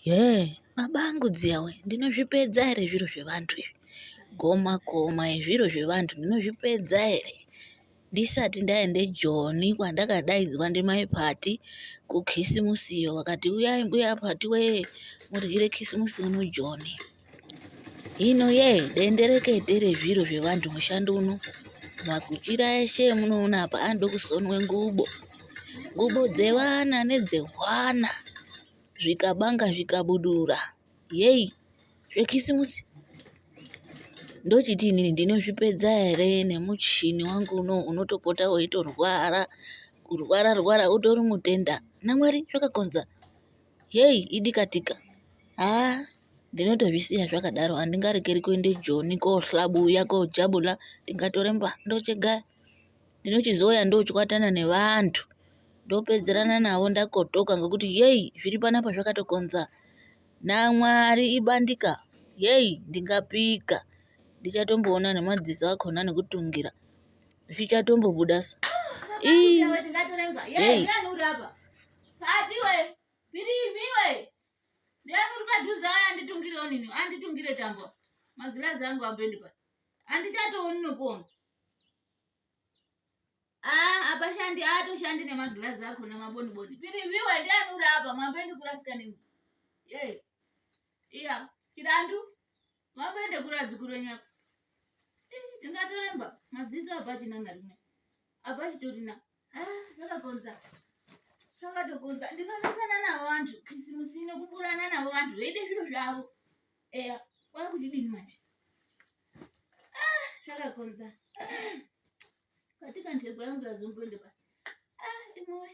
Babangu dziyawe, ndinozvipedza ere zviro zvevantu izvi? Goma ezviro zvevantu ndinozvipedza ere? Ndisati ndaende Joni kwandakadaidzwa ndimai Pati kukisimusiyo, vakati uyai mbuya Pati wee muryire kisimusi uno Joni. Hino ndenderekete rezviro zvevantu mushando uno. Makuchira eshe emunoona apa anode kusonwe ngubo dzevana nedzehwana, zvikabanga zvikabudura, zvekisimusi. Ndochiti inini ndinozvipedza ere nemuchini wangu uno unotopota weitorwara, kurwara utori mutenda. Namwari zvakakonza, idikatika. Ndinotozvisiya zvakadaro, handingarekeri kuende Joni kohlabuya kojabula, ndingatore mbando chegaya. Ndinochizouya ndochwatana nevantu, ndopedzerana navo ndakotoka ngekuti zviri panapa zvakatokonza. Namwari ibandika, ndingapika. Ndichatomboona nemadziso akona nekutungira. Zvichatombobudaso. Anditungire tambo. Magirazi angu ambendi pa. Andichatooni nokuona. Apashandi atoshandi nemagirazi akona maboni. Piriviwe ndiani uri apa mwambendi kurasika nini? Iya, chidandu. Mwambendi kuradzikuro nyaka. Tingatoremba madziso apachina narimwe. Apachitorina. Zvakakonza. Zvakatokonza. Ndinonesana navo vantu kisimusi nekuburana navo vantu veide zviro zvavo. Kwakuchidini manje? Zvakakonza. Katika ntego yangu yazomboende pa. Imwe.